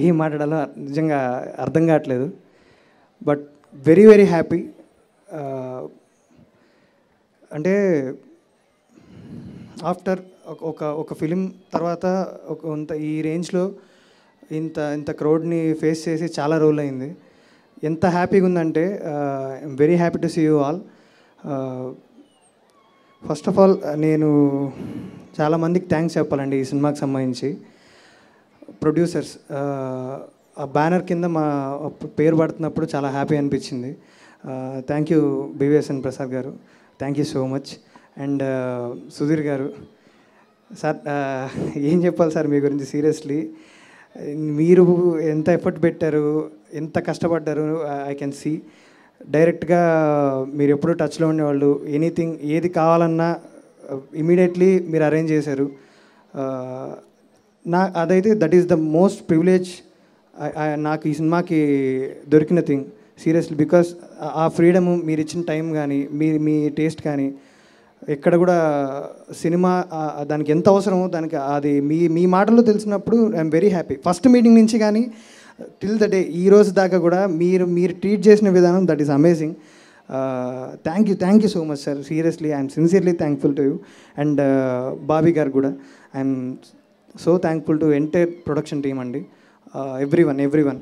ఏం మాట్లాడాలో నిజంగా అర్థం కావట్లేదు. But very very happy. అంటే ఆఫ్టర్ ఒక ఫిలిం తర్వాత ఈ రేంజ్లో ఇంత క్రౌడ్ని ఫేస్ చేసి చాలా రోజులు అయింది. ఎంత హ్యాపీగా ఉందంటే I'm very happy to see you all. First of all నేను చాలామందికి థ్యాంక్స్ చెప్పాలండి ఈ సినిమాకి సంబంధించి. ప్రొడ్యూసర్స్, ఆ బ్యానర్ కింద మా పేరు పడుతున్నప్పుడు చాలా హ్యాపీ అనిపించింది. థ్యాంక్ యూ బివిఎస్ఎన్ ప్రసాద్ గారు, thank you so much. And Sudheer గారు సార్, ఏం చెప్పాలి సార్ మీ గురించి. సీరియస్లీ మీరు ఎంత ఎఫర్ట్ పెట్టారు, ఎంత కష్టపడ్డారు, ఐ కెన్ సీ. డైరెక్ట్గా మీరు ఎప్పుడూ టచ్లో ఉండేవాళ్ళు. ఎనీథింగ్ ఏది కావాలన్నా ఇమీడియట్లీ మీరు అరేంజ్ చేశారు. అదైతే that is the most privilege నాకు ఈ సినిమాకి దొరికిన థింగ్ సీరియస్లీ. బికాస్ ఆ ఫ్రీడము, మీరు ఇచ్చిన టైం కానీ, మీ టేస్ట్ కానీ, ఎక్కడ కూడా సినిమా దానికి ఎంత అవసరమో దానికి అది మీ మాటల్లో తెలిసినప్పుడు I'm very happy. First meeting నుంచి కానీ టిల్ ద డే ఈ రోజు దాకా కూడా మీరు ట్రీట్ చేసిన విధానం that is amazing. Thank you so much sir. Seriously I'm sincerely thankful to you. And Bobby గారు కూడా I'm so thankful to entire production team అండి. Everyone.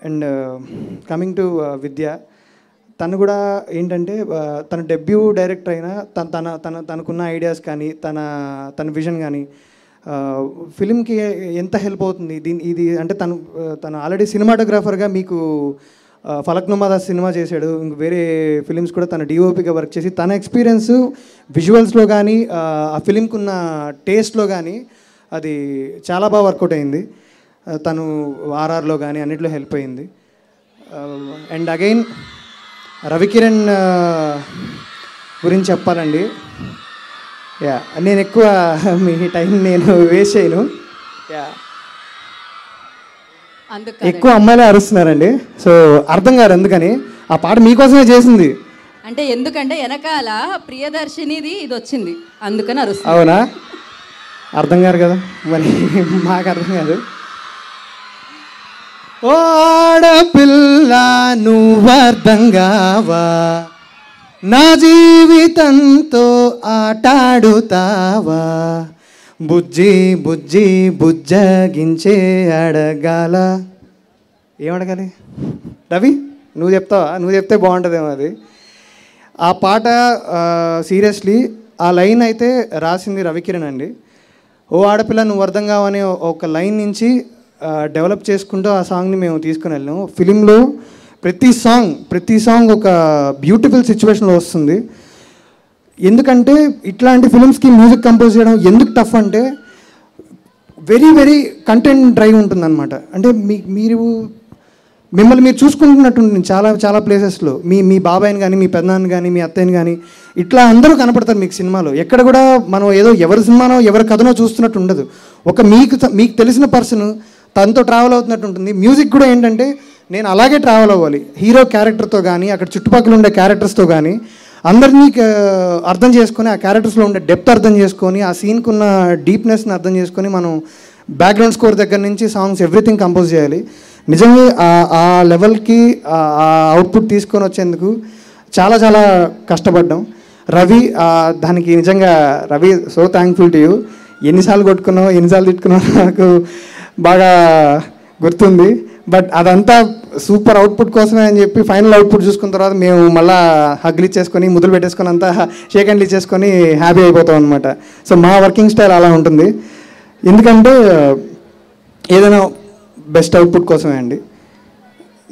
And coming to Vidya, తను కూడా ఏంటంటే తన డెబ్యూ డైరెక్టర్ అయినా తనకున్న ఐడియాస్ కానీ తన విజన్ కానీ ఫిలింకి ఎంత హెల్ప్ అవుతుంది. ఇది అంటే తను ఆల్రెడీ సినిమాటోగ్రాఫర్గా మీకు ఫలక్నుమా దాస్ సినిమా చేశాడు. ఇంక వేరే ఫిలిమ్స్ కూడా తన డిఓపిగా వర్క్ చేసి తన ఎక్స్పీరియన్స్ విజువల్స్లో కానీ ఆ ఫిలింకి ఉన్న టేస్ట్లో కానీ అది చాలా బాగా వర్కౌట్ అయింది. తను ఆర్ఆర్లో కానీ అన్నిట్లో హెల్ప్ అయింది. అండ్ అగైన్ రవికిరణ్ గురించి చెప్పాలండి. యా, నేను ఎక్కువ మీ టైం నేను వేస్ట్ చేయను. యా, ఎక్కువ అమ్మాయిలే అరుస్తున్నారండి. సో అర్థం కాదు ఎందుకని. ఆ పాట మీకోసమే చేసింది అంటే ఎందుకంటే వెనకాల ప్రియదర్శినిది ఇది వచ్చింది, అందుకని అరుస్తుంది. అవునా? అర్థం కాదు కదా మరి, మాకు అర్థం కాదు. ఓ ఆడపిల్ల నువ్వర్థం కావా, నా జీవితంతో ఆటాడుతావా, బుజ్జి బుజ్జి బుజ్జగించే అడగాల. ఏమడగాలి రవి? నువ్వు చెప్తావా? నువ్వు చెప్తే బాగుంటుందేమో అది. ఆ పాట సీరియస్లీ ఆ లైన్ అయితే రాసింది రవికిరణ్ అండి. ఓ ఆడపిల్ల నువ్వు అర్థం కావనే ఒక లైన్ నుంచి డెవలప్ చేసుకుంటూ ఆ సాంగ్ని మేము తీసుకుని వెళ్ళాము. ఫిలింలో ప్రతి సాంగ్ ఒక బ్యూటిఫుల్ సిచ్యువేషన్లో వస్తుంది. ఎందుకంటే ఇట్లాంటి ఫిలిమ్స్కి మ్యూజిక్ కంపోజ్ చేయడం ఎందుకు టఫ్ అంటే వెరీ వెరీ కంటెంట్ డ్రైవ్ ఉంటుందన్నమాట. అంటే మిమ్మల్ని మీరు చూసుకుంటున్నట్టు చాలా చాలా ప్లేసెస్లో మీ బాబాయిని కానీ, మీ పెద్దనాన్ని కానీ, మీ అత్తయ్యని కానీ ఇట్లా అందరూ కనపడతారు మీకు సినిమాలో. ఎక్కడ కూడా మనం ఏదో ఎవరి సినిమానో ఎవరి కథనో చూస్తున్నట్టు ఉండదు. ఒక మీకు తెలిసిన పర్సన్ తనతో ట్రావెల్ అవుతున్నట్టు ఉంటుంది. మ్యూజిక్ కూడా ఏంటంటే నేను అలాగే ట్రావెల్ అవ్వాలి. హీరో క్యారెక్టర్తో కానీ, అక్కడ చుట్టుపక్కల ఉండే క్యారెక్టర్స్తో కానీ అందరినీ అర్థం చేసుకొని, ఆ క్యారెక్టర్స్లో ఉండే డెప్త్ అర్థం చేసుకొని, ఆ సీన్కి ఉన్న డీప్నెస్ని అర్థం చేసుకొని మనం బ్యాక్గ్రౌండ్ స్కోర్ దగ్గర నుంచి సాంగ్స్ ఎవ్రీథింగ్ కంపోజ్ చేయాలి. నిజంగా ఆ లెవెల్కి ఆ అవుట్పుట్ తీసుకొని వచ్చేందుకు చాలా చాలా కష్టపడ్డాం. రవి దానికి నిజంగా Ravi so thankful to you. ఎన్నిసార్లు కొట్టుకున్నావు, ఎన్నిసార్లు తిట్టుకున్నావు నాకు బాగా గుర్తుంది. బట్ అదంతా సూపర్ అవుట్పుట్ కోసమే అని చెప్పి ఫైనల్ అవుట్పుట్ చూసుకున్న తర్వాత మేము మళ్ళీ హగ్లు ఇచ్చేసుకొని ముద్దులు పెట్టేసుకొని అంతా షేక్ హ్యాండ్లు ఇచ్చేసుకొని హ్యాపీ అయిపోతాం అనమాట. సో మా వర్కింగ్ స్టైల్ అలా ఉంటుంది. ఎందుకంటే ఏదైనా బెస్ట్ అవుట్పుట్ కోసమే అండి.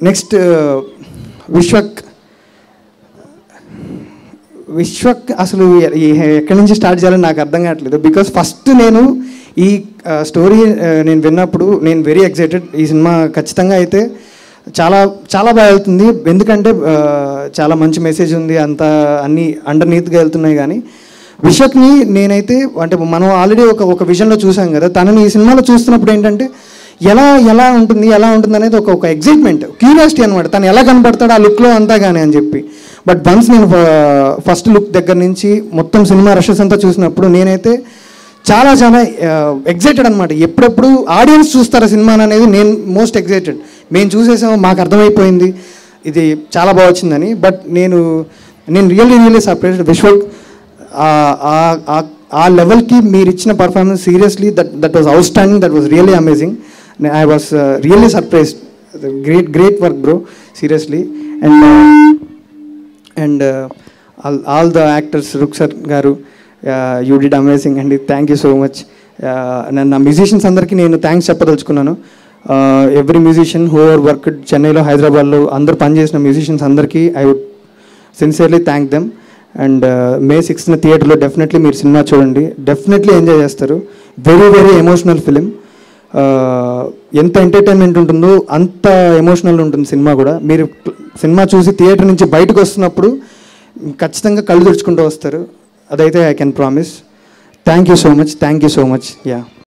నెక్స్ట్ విశ్వక్ అసలు ఎక్కడి నుంచి స్టార్ట్ చేయాలని నాకు అర్థం కావట్లేదు. బికాస్ ఫస్ట్ నేను ఈ స్టోరీ నేను విన్నప్పుడు నేను వెరీ ఎక్సైటెడ్. ఈ సినిమా ఖచ్చితంగా అయితే చాలా చాలా బాగా వెళ్తుంది. ఎందుకంటే చాలా మంచి మెసేజ్ ఉంది, అంతా అన్నీ అండర్నీత్గా వెళ్తున్నాయి. కానీ విశ్వక్ని నేనైతే అంటే మనం ఆల్రెడీ ఒక విజన్లో చూసాం కదా, తనని ఈ సినిమాలో చూస్తున్నప్పుడు ఏంటంటే ఎలా ఉంటుంది అనేది ఒక ఎగ్జైట్మెంట్, క్యూరియాసిటీ అనమాట. తను ఎలా కనపడతాడు ఆ లుక్లో అంతా కానీ అని చెప్పి. బట్ వన్స్ నేను ఫస్ట్ లుక్ దగ్గర నుంచి మొత్తం సినిమా రషెస్ అంతా చూసినప్పుడు నేనైతే చాలా చాలా ఎగ్జైటెడ్ అనమాట. ఎప్పుడెప్పుడు ఆడియన్స్ చూస్తారా సినిమా అనేది నేను మోస్ట్ ఎగ్జైటెడ్. మేము చూసేసాము, మాకు అర్థమైపోయింది ఇది చాలా బాగా వచ్చిందని. బట్ నేను రియల్లీ సర్ప్రైజ్డ్. విశ్వక్ ఆ లెవెల్కి మీరు ఇచ్చిన performance seriously that was outstanding, that was really amazing. I was really surprised. Great work bro, seriously. And all the actors, Ruksar గారు, యూ డిడ్ అమేజింగ్ అండి. Thank you so much. నా musicians అందరికీ నేను thanks చెప్పదలుచుకున్నాను. Every musician who are work చెన్నైలో, హైదరాబాద్లో అందరూ పనిచేసిన మ్యూజిషియన్స్ అందరికీ I would sincerely thank them. And May 6th థియేటర్లో డెఫినెట్లీ మీరు సినిమా చూడండి, డెఫినెట్లీ ఎంజాయ్ చేస్తారు. Very emotional film. ఎంత ఎంటర్టైన్మెంట్ ఉంటుందో అంత ఎమోషనల్ ఉంటుంది సినిమా కూడా. మీరు సినిమా చూసి థియేటర్ నుంచి బయటకు వస్తున్నప్పుడు ఖచ్చితంగా కళ్ళు తుడుచుకుంటూ వస్తారు, అదైతే I can promise. Thank you so much. Yeah.